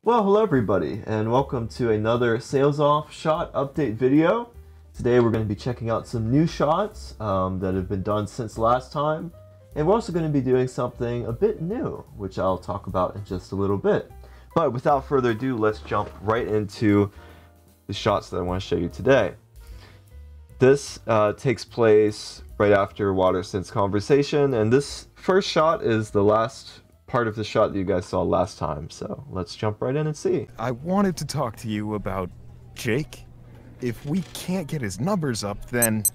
Well, hello everybody, and welcome to another Sales Off shot update video. Today we're going to be checking out some new shots that have been done since last time, and we're also going to be doing something a bit new, which I'll talk about in just a little bit. But without further ado, let's jump right into the shots that I want to show you today. This takes place right after Waterson's conversation, and this first shot is the last part of the shot that you guys saw last time, so let's jump right in and see. I wanted to talk to you about Jake. If we can't get his numbers up, then...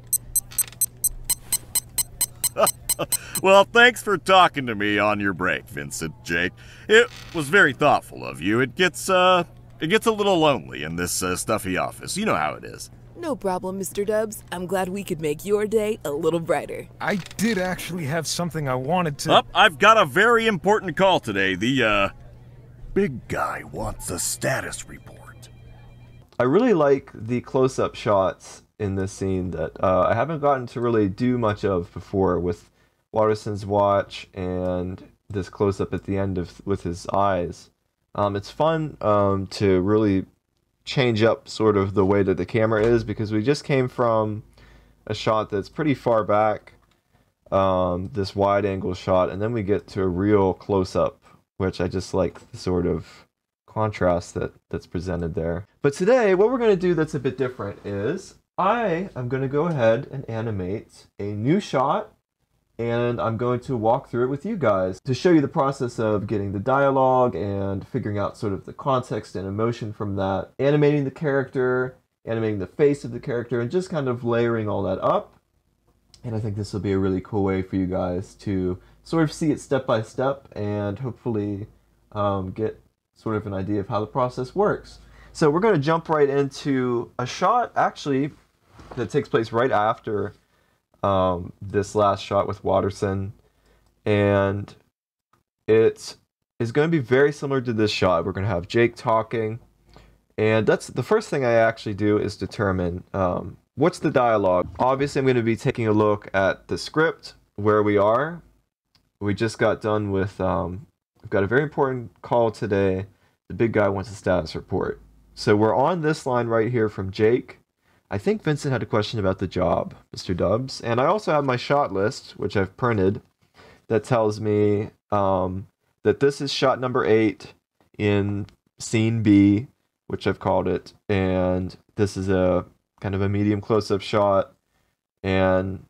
Well, thanks for talking to me on your break, Vincent, Jake. It was very thoughtful of you. It gets a little lonely in this stuffy office. You know how it is. No problem, Mr. Dubs. I'm glad we could make your day a little brighter. I did actually have something I wanted to... I've got a very important call today. The, big guy wants a status report. I really like the close-up shots in this scene that I haven't gotten to really do much of before, with Waterson's watch and this close-up at the end with his eyes. It's fun to really change up sort of the way that the camera is, because we just came from a shot that's pretty far back, this wide angle shot, and then we get to a real close-up, which I just like the sort of contrast that's presented there. But today what we're going to do that's a bit different is I am going to go ahead and animate a new shot, and I'm going to walk through it with you guys to show you the process of getting the dialogue and figuring out sort of the context and emotion from that, animating the character, animating the face of the character, and just kind of layering all that up. And I think this will be a really cool way for you guys to sort of see it step by step and hopefully get sort of an idea of how the process works. So we're going to jump right into a shot actually that takes place right after this last shot with Waterson, and it is going to be very similar to this shot. We're going to have Jake talking, and that's the first thing I actually do is determine what's the dialogue. Obviously I'm going to be taking a look at the script, where we are. We just got done with we've got a very important call today. The big guy wants a status report, so we're on this line right here from Jake. I think Vincent had a question about the job, Mr. Dubs. And I also have my shot list, which I've printed, that tells me that this is shot number 8 in scene B, which I've called it. And this is a kind of a medium close-up shot, and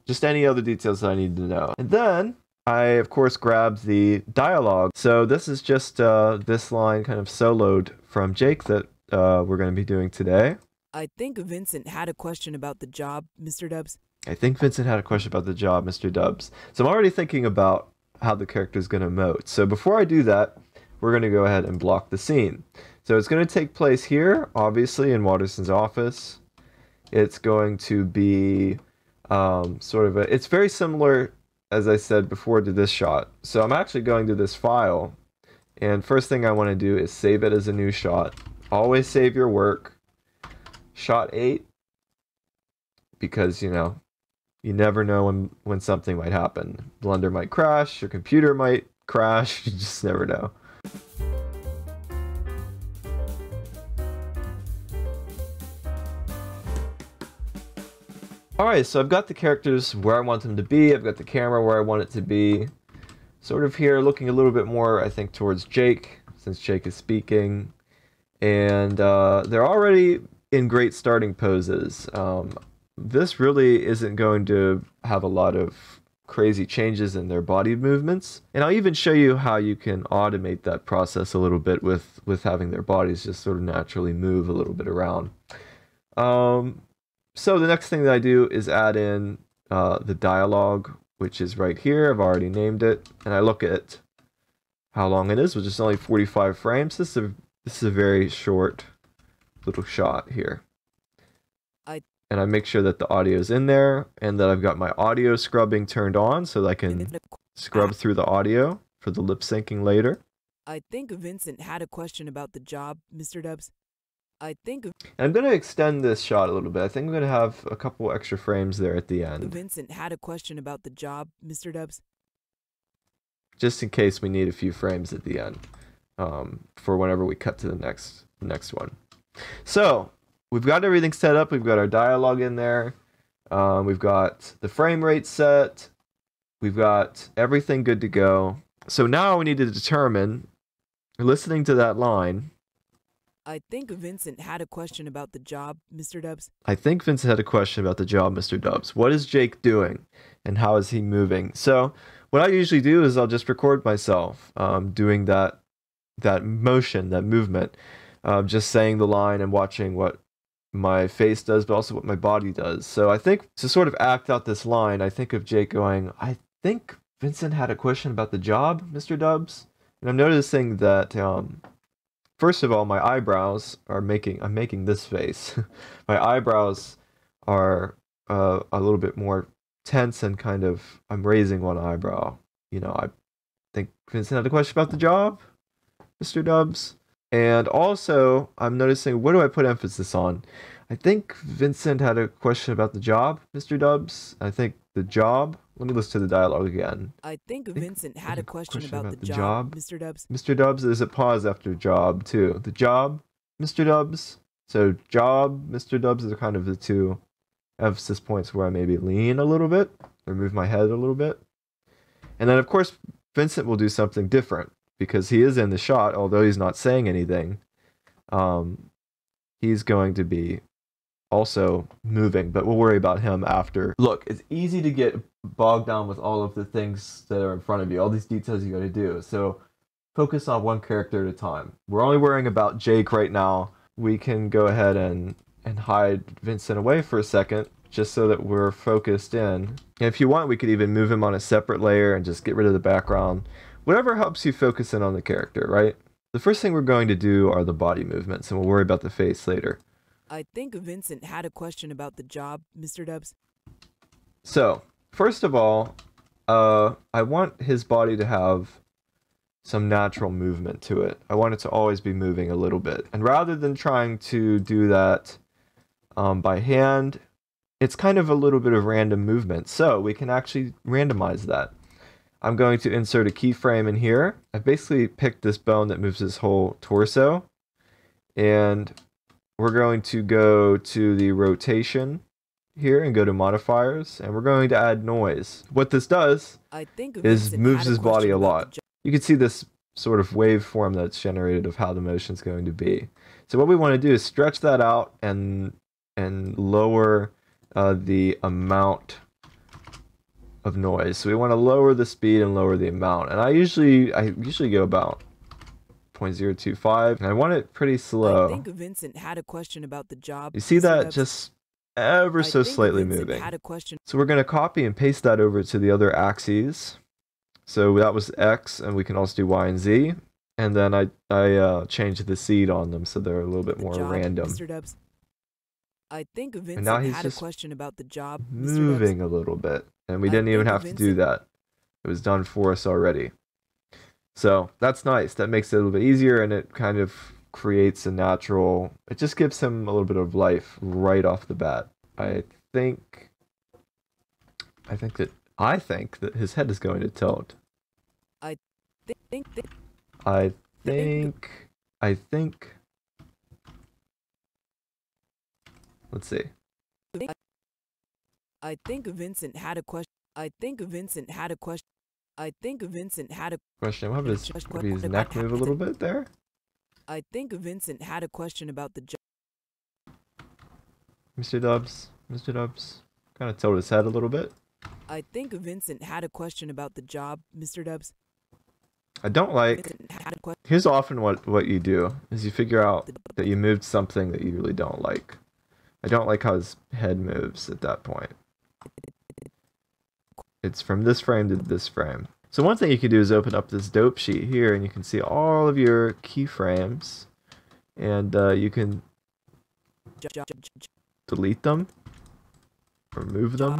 just any other details that I need to know. And then I, of course, grabbed the dialogue. So this is just this line kind of soloed from Jake that we're going to be doing today. I think Vincent had a question about the job, Mr. Dubs. I think Vincent had a question about the job, Mr. Dubs. So I'm already thinking about how the character is going to emote. So before I do that, we're going to go ahead and block the scene. So it's going to take place here, obviously, in Waterson's office. It's going to be sort of it's very similar, as I said before, to this shot. So I'm actually going to this file, and first thing I want to do is save it as a new shot. Always save your work. Shot 8, because you never know when something might happen. Blender might crash, your computer might crash, you just never know. Alright, so I've got the characters where I want them to be, I've got the camera where I want it to be. Sort of here, looking a little bit more, I think, towards Jake, since Jake is speaking. And they're already in great starting poses. This really isn't going to have a lot of crazy changes in their body movements, and I'll even show you how you can automate that process a little bit with having their bodies just sort of naturally move a little bit around. So the next thing that I do is add in the dialogue, which is right here. I've already named it, and I look at how long it is, which is only 45 frames. This is a very short little shot here, and I make sure that the audio is in there, and that I've got my audio scrubbing turned on so that I can scrub through the audio for the lip syncing later. I think Vincent had a question about the job, Mr. Dubs. And I'm going to extend this shot a little bit. I think I'm going to have a couple extra frames there at the end. Vincent had a question about the job, Mr. Dubs. Just in case we need a few frames at the end. for whenever we cut to the next one. So we've got everything set up. We've got our dialogue in there. We've got the frame rate set. We've got everything good to go. So now we need to determine, listening to that line, I think Vincent had a question about the job, Mr. Dubs. I think Vincent had a question about the job, Mr. Dubs. What is Jake doing, and how is he moving? So what I usually do is I'll just record myself doing that motion, that movement, just saying the line and watching what my face does, but also what my body does. So I think to sort of act out this line, I think of Jake going, I think Vincent had a question about the job, Mr. Dubs. And I'm noticing that, first of all, my eyebrows are I'm making this face. My eyebrows are a little bit more tense and kind of, I'm raising one eyebrow. You know, I think Vincent had a question about the job, Mr. Dubs. And also, I'm noticing, what do I put emphasis on? I think Vincent had a question about the job, Mr. Dubs. I think the job. Let me listen to the dialogue again. I think Vincent had a question about the job, Mr. Dubs. Mr. Dubs, there's a pause after job, too. The job, Mr. Dubs. So job, Mr. Dubs are kind of the two emphasis points where I maybe lean a little bit, or move my head a little bit. And then, of course, Vincent will do something different, because he is in the shot, although he's not saying anything. He's going to be also moving, but we'll worry about him after. Look, it's easy to get bogged down with all of the things that are in front of you, all these details you got to do. So focus on one character at a time. We're only worrying about Jake right now. We can go ahead and hide Vincent away for a second, just so that we're focused in. And if you want, we could even move him on a separate layer and just get rid of the background. Whatever helps you focus in on the character, right? The first thing we're going to do are the body movements, and we'll worry about the face later. I think Vincent had a question about the job, Mr. Dubs. So, first of all, I want his body to have some natural movement to it. I want it to always be moving a little bit. And rather than trying to do that by hand, it's kind of a little bit of random movement. So we can actually randomize that. I'm going to insert a keyframe in here. I've basically picked this bone that moves his whole torso. And we're going to go to the rotation here and go to modifiers. And we're going to add noise. What this does is moves his body a lot. You can see this sort of waveform that's generated of how the motion's going to be. So what we want to do is stretch that out and lower the amount of noise. So we want to lower the speed and lower the amount. And I usually go about 0.025, and I want it pretty slow. I think Vincent had a question about the job. You see that just ever so slightly moving. So we're going to copy and paste that over to the other axes. So that was X, and we can also do Y and Z. And then I changed the seed on them so they're a little bit more random. Mr. Dubs. I think Vincent and now he's had just a question about the job, moving a little bit. And we didn't even have to do that. It was done for us already. So that's nice. That makes it a little bit easier, and it kind of creates a natural... It just gives him a little bit of life right off the bat. I think that his head is going to tilt. I think. Let's see. I think Vincent had a question. I think Vincent had a question. I think Vincent had a question. What his neck move a little bit there? I think Vincent had a question about the job. Mr. Dubs, kind of tilt his head a little bit. I think Vincent had a question about the job, Mr. Dubs. I don't like... Here's often what you do, is you figure out that you moved something that you really don't like. I don't like how his head moves at that point. It's from this frame to this frame. So one thing you can do is open up this dope sheet here, and you can see all of your keyframes, and you can delete them, remove them.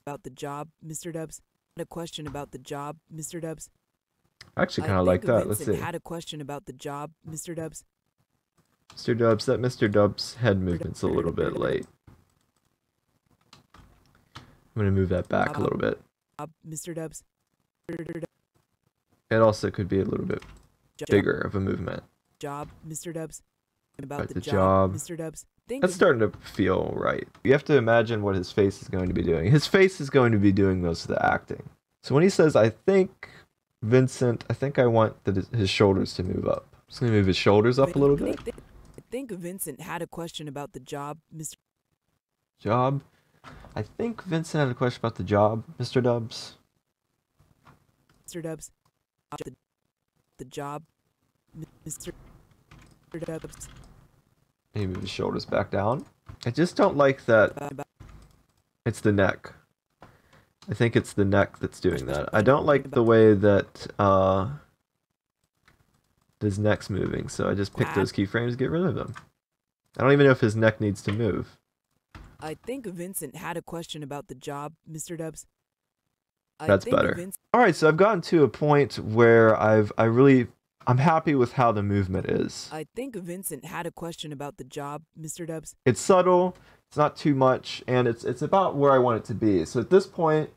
About the job, Mr. Dubs. A question about the job, Mr. Dubs. I actually kind of like that. Let's see. Had a question about the job, Mr. Dubs. Mr. Dubs, that Mr. Dubs head movement's a little bit late. I'm going to move that back a little bit. Mr. Dubs. It also could be a little bit bigger of a movement. Job, Mr. Dubs. About Right, the the job, job. Mr. Dubs. Think That's of starting to feel right. You have to imagine what his face is going to be doing. His face is going to be doing most of the acting. So when he says, I think, Vincent, I think I want his shoulders to move up. Just going to move his shoulders up a little bit. I think Vincent had a question about the job, Mr. Job. I think Vincent had a question about the job, Mr. Dubs. Dubs. The job, Mr. Dubs. Maybe move his shoulders back down. I just don't like that it's the neck. I think it's the neck that's doing that. I don't like the way that his neck's moving, so I just picked those keyframes to get rid of them. I don't even know if his neck needs to move. I think Vincent had a question about the job, Mr. Dubs. That's better. Alright, so I've gotten to a point where I'm happy with how the movement is. I think Vincent had a question about the job, Mr. Dubs. It's subtle, it's not too much, and it's about where I want it to be. So at this point,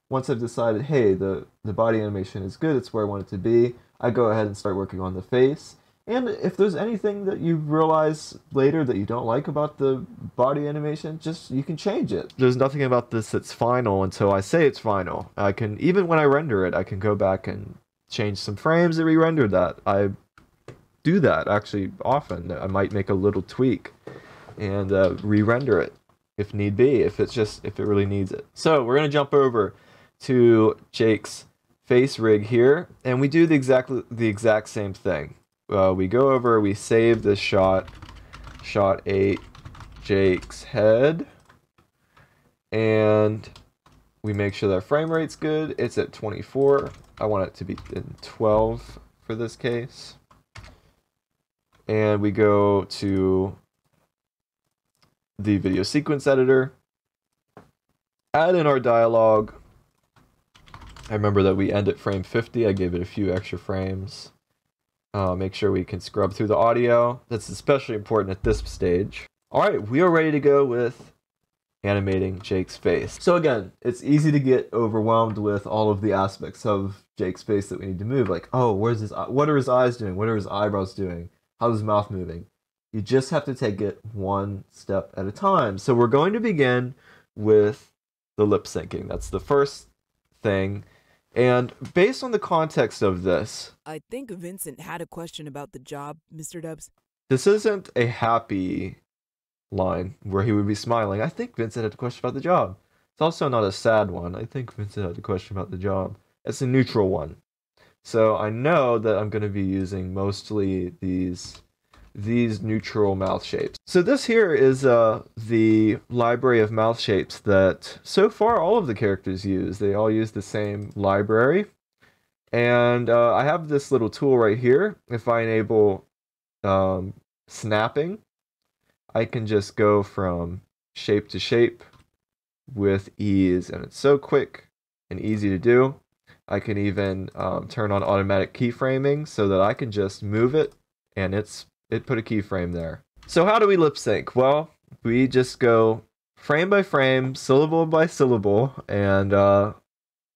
once I've decided, hey, the body animation is good, it's where I want it to be, I go ahead and start working on the face. And if there's anything that you realize later that you don't like about the body animation, you can change it. There's nothing about this that's final until I say it's final. Even when I render it, I can go back and change some frames and re-render that. I do that actually often. I might make a little tweak and re-render it if need be, if it really needs it. So we're gonna jump over to Jake's face rig here, and we do the exact same thing. We go over, we save this shot 8, Jake's head, and we make sure that frame rate's good. It's at 24. I want it to be in 12 for this case. And we go to the video sequence editor, add in our dialogue. I remember that we end at frame 50. I gave it a few extra frames. Make sure we can scrub through the audio. That's especially important at this stage. Alright, we are ready to go with animating Jake's face. So again, it's easy to get overwhelmed with all of the aspects of Jake's face that we need to move. Like, oh, what are his eyes doing? What are his eyebrows doing? How's his mouth moving? You just have to take it one step at a time. So we're going to begin with the lip syncing. That's the first thing. And based on the context of this, I think Vincent had a question about the job, Mr. Dubs. This isn't a happy line where he would be smiling. I think Vincent had a question about the job. It's also not a sad one. I think Vincent had a question about the job. It's a neutral one. So I know that I'm going to be using mostly these neutral mouth shapes. So this here is the library of mouth shapes that so far all of the characters use. They all use the same library. And I have this little tool right here. If I enable snapping, I can just go from shape to shape with ease, and it's so quick and easy to do. I can even turn on automatic keyframing so that I can just move it and it put a keyframe there. So how do we lip sync? Well, we just go frame by frame, syllable by syllable, and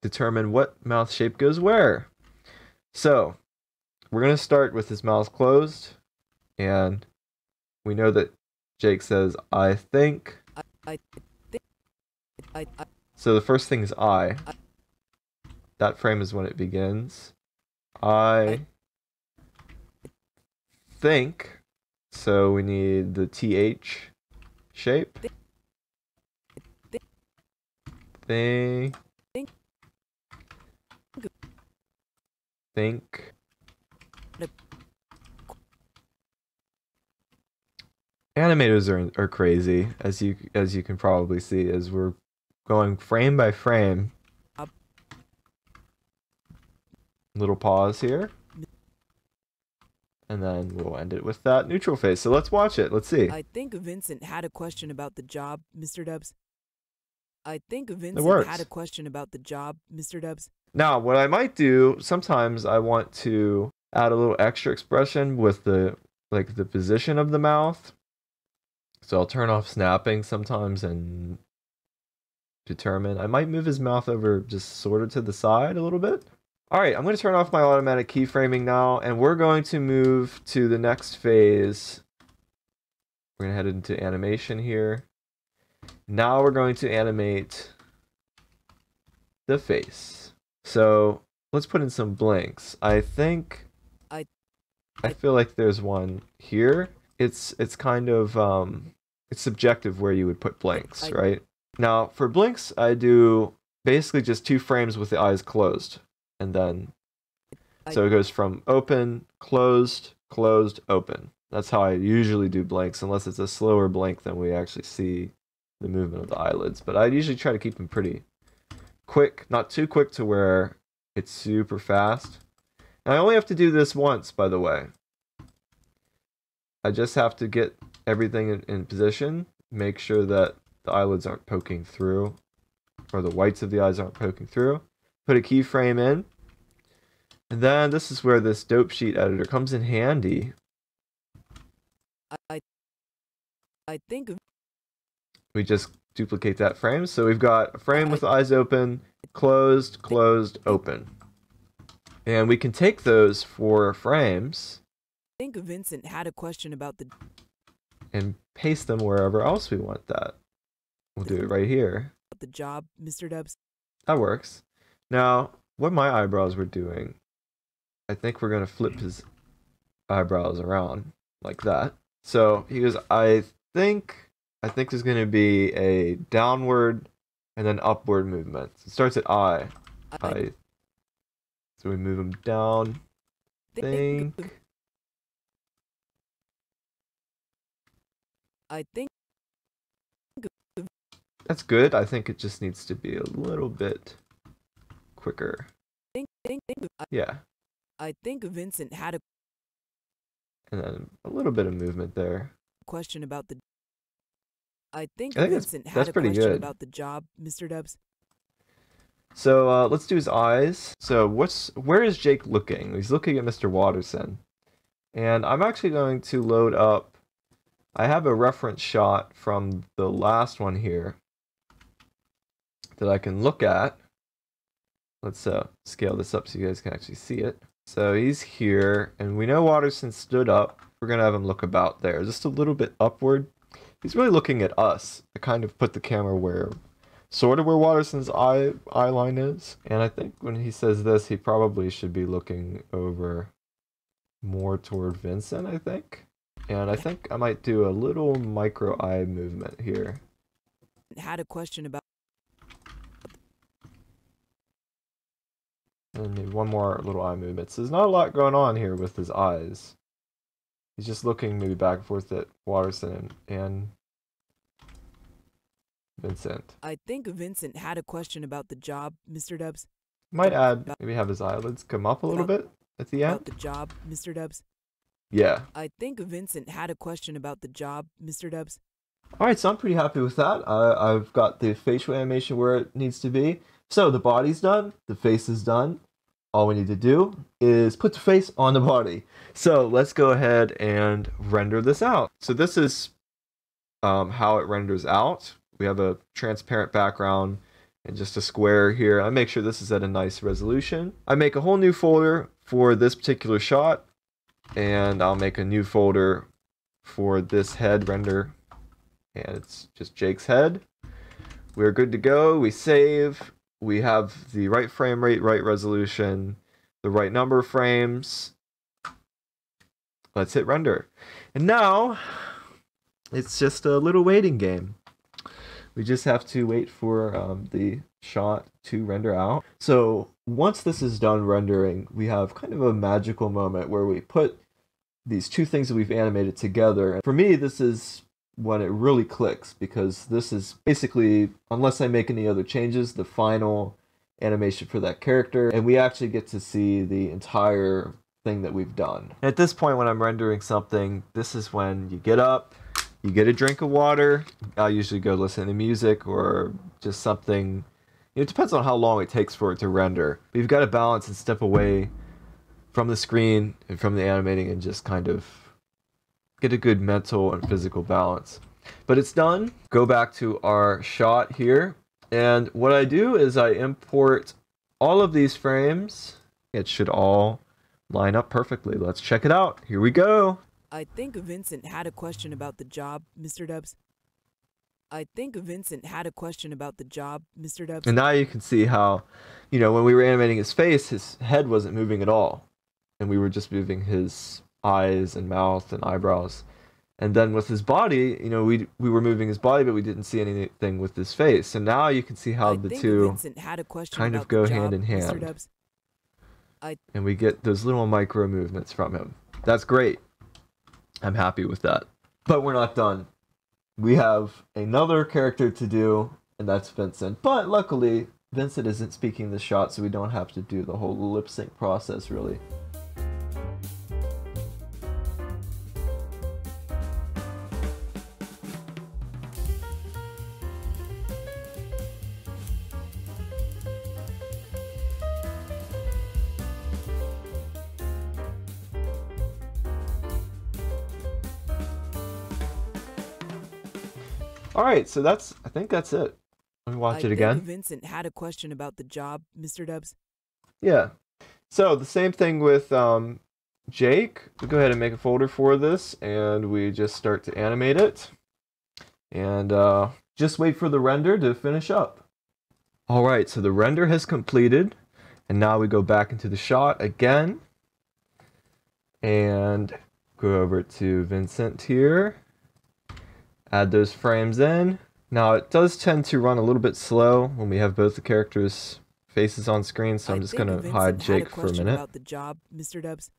determine what mouth shape goes where. So we're going to start with his mouth closed, and we know that Jake says, I think. So the first thing is I. That frame is when it begins. I think. So we need the TH shape. Think. Animators are crazy, as you can probably see, as we're going frame by frame. Little pause here. And then we'll end it with that neutral face. So let's watch it. Let's see. I think Vincent had a question about the job, Mr. Dubs. I think Vincent had a question about the job, Mr. Dubs. Now, what I might do, sometimes I want to add a little extra expression with the position of the mouth. So I'll turn off snapping sometimes and determine. I might move his mouth over just sort of to the side a little bit. Alright, I'm going to turn off my automatic keyframing now, and we're going to move to the next phase. We're going to head into animation here. Now we're going to animate the face. So let's put in some blinks. I think I feel like there's one here. It's kind of it's subjective where you would put blinks, right? Now for blinks, I do basically just 2 frames with the eyes closed, and then so it goes from open, closed, closed, open. That's how I usually do blinks, unless it's a slower blink than we actually see the movement of the eyelids. But I usually try to keep them pretty quick, not too quick to where it's super fast. And I only have to do this once, by the way. I just have to get everything in position, make sure that the eyelids aren't poking through, or the whites of the eyes aren't poking through. Put a keyframe in. And then this is where this dope sheet editor comes in handy. I think we just duplicate that frame. So we've got a frame with the eyes open, closed, closed, open. And we can take those 4 frames. I think Vincent had a question about the... and paste them wherever else we want that. We'll do it right here. The job, Mr. Dubs. That works. Now, what my eyebrows were doing, I think we're going to flip his eyebrows around like that. So he goes, I think there's going to be a downward and then upward movement. It starts at I. So we move him down. I think that's good. I think it just needs to be a little bit quicker. Yeah. I think Vincent had a... and then a little bit of movement there. Question about the... I think Vincent had a question about the job, Mr. Dubs. So let's do his eyes. So where is Jake looking? He's looking at Mr. Watterson. And I'm actually going to load up... I have a reference shot from the last one here that I can look at. Let's scale this up so you guys can actually see it. So he's here, and we know Watterson stood up. We're going to have him look about there, just a little bit upward. He's really looking at us. I kind of put the camera where, sort of where Watterson's eye line is. And I think when he says this, he probably should be looking over more toward Vincent, I think. And I think I might do a little micro eye movement here. Had a question about... and maybe one more little eye movement. So there's not a lot going on here with his eyes. He's just looking maybe back and forth at Watterson and Vincent. I think Vincent had a question about the job, Mr. Dubs. Might add, maybe have his eyelids come up a little bit at the end. About the job, Mr. Dubs. Yeah. I think Vincent had a question about the job, Mr. Dubs. Alright, so I'm pretty happy with that. I've got the facial animation where it needs to be. So the body's done, the face is done. All we need to do is put the face on the body. So let's go ahead and render this out. So this is how it renders out. We have a transparent background and just a square here. I make sure this is at a nice resolution. I make a whole new folder for this particular shot, and I'll make a new folder for this head render, and it's just Jake's head. We're good to go. We save. We have the right frame rate, right resolution, the right number of frames. Let's hit render. And now it's just a little waiting game. We just have to wait for the shot to render out. So once this is done rendering, we have kind of a magical moment where we put these 2 things that we've animated together. And for me, this is when it really clicks, because this is basically, unless I make any other changes, the final animation for that character, and we actually get to see the entire thing that we've done. And at this point, when I'm rendering something, this is when you get up, you get a drink of water. I'll usually go listen to music or just something. It depends on how long it takes for it to render. But you've got to balance and step away from the screen and from the animating and just kind of get a good mental and physical balance. But it's done. Go back to our shot here. And what I do is I import all of these frames it should all line up perfectly. Let's check it out. Here we go. I think Vincent had a question about the job, Mr. Dubs. I think Vincent had a question about the job, Mr. Dubs. And now you can see how, when we were animating his face, his head wasn't moving at all. And we were just moving his eyes and mouth and eyebrows. And then with his body, we were moving his body, but we didn't see anything with his face. And now you can see how the two kind of go hand in hand. And we get those little micro movements from him. That's great. I'm happy with that. But we're not done. We have another character to do, and that's Vincent. But luckily, Vincent isn't speaking the shot, so we don't have to do the whole lip sync process, really. Alright, so I think that's it. Let me watch it again. Vincent had a question about the job, Mr. Dubs. Yeah. So the same thing with Jake. We go ahead and make a folder for this, and we just start to animate it. And just wait for the render to finish up. Alright, so the render has completed. And now we go back into the shot again. And go over to Vincent here. Add those frames in. Now it does tend to run a little bit slow when we have both the characters' faces on screen, so I'm just gonna hide Jake for a minute. About the job, Mr. Dubs.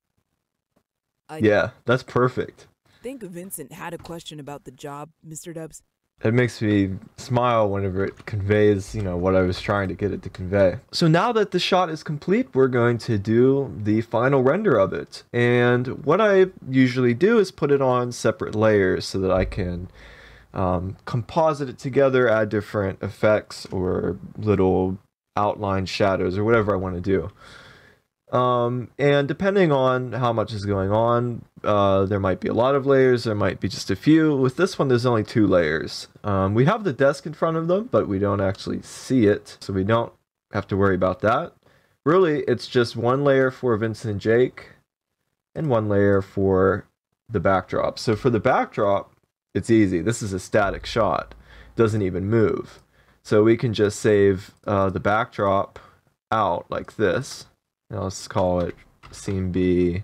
Yeah, that's perfect. I think Vincent had a question about the job, Mr. Dubs. It makes me smile whenever it conveys, what I was trying to get it to convey. So now that the shot is complete, we're going to do the final render of it. And what I usually do is put it on separate layers so that I can composite it together, add different effects or little outline shadows or whatever I want to do. And depending on how much is going on, there might be a lot of layers, there might be just a few. With this one, there's only 2 layers. We have the desk in front of them, but we don't actually see it, so we don't have to worry about that. Really, it's just 1 layer for Vincent and Jake, and 1 layer for the backdrop. So for the backdrop, it's easy. This is a static shot. It doesn't even move. So we can just save the backdrop out like this. Now let's call it Scene B,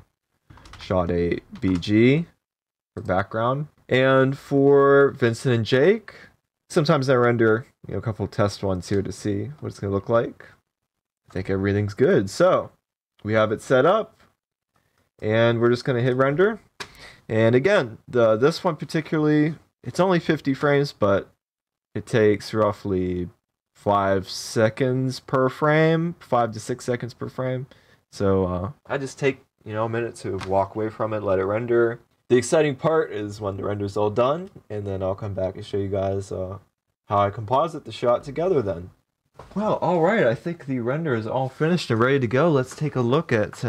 Shot 8, BG for background. And for Vincent and Jake, sometimes I render a couple test ones here to see what it's going to look like. I think everything's good. So we have it set up, and we're just going to hit render. And again, this one particularly, it's only 50 frames, but it takes roughly 5 seconds per frame, 5 to 6 seconds per frame. So I just take, a minute to walk away from it, let it render. The exciting part is when the render's all done, and then I'll come back and show you guys how I composite the shot together then. Well, alright, I think the render is all finished and ready to go. Let's take a look at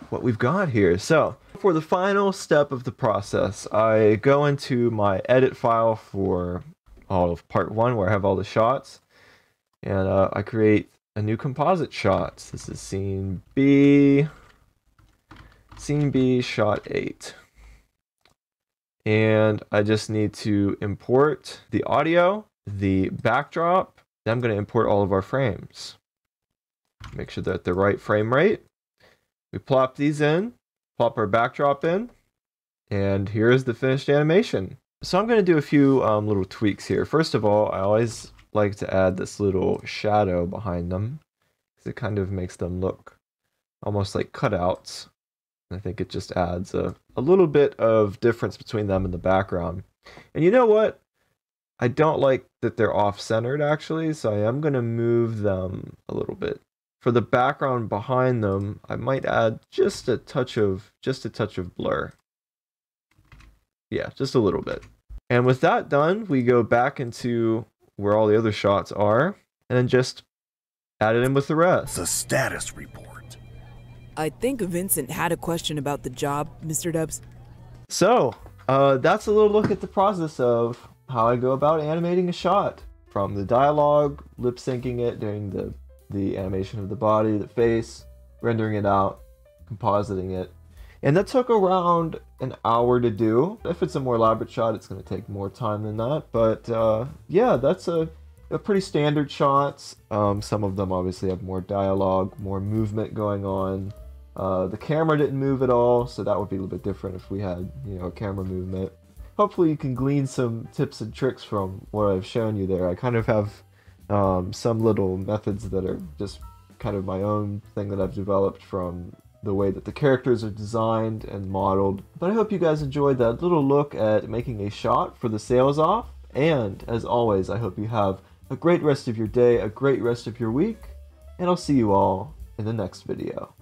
what we've got here. So, for the final step of the process, I go into my edit file for all of part 1 where I have all the shots, and I create a new composite shot. This is Scene B, Shot 8. And I just need to import the audio, the backdrop, then I'm going to import all of our frames. Make sure they're at the right frame rate. We plop these in, plop our backdrop in, and here's the finished animation. So I'm going to do a few little tweaks here. First of all, I always like to add this little shadow behind them, because it kind of makes them look almost like cutouts. I think it just adds a little bit of difference between them and the background. And you know what? I don't like that they're off-centered actually, so I am going to move them a little bit. For the background behind them, I might add just a touch of blur. Yeah, just a little bit. And with that done, we go back into where all the other shots are, and then just add it in with the rest. The status report. I think Vincent had a question about the job, Mr. Dubs. So, that's a little look at the process of how I go about animating a shot. From the dialogue, lip syncing it, doing the animation of the body, the face, rendering it out, compositing it. And that took around an hour to do. If it's a more elaborate shot, it's going to take more time than that. But yeah, that's a pretty standard shots. Some of them obviously have more dialogue, more movement going on. The camera didn't move at all, so that would be a little bit different if we had, you know, a camera movement. Hopefully you can glean some tips and tricks from what I've shown you there. I kind of have some little methods that are just kind of my own thing that I've developed from the way that the characters are designed and modeled. But I hope you guys enjoyed that little look at making a shot for the sales off. And as always, I hope you have a great rest of your day, a great rest of your week, and I'll see you all in the next video.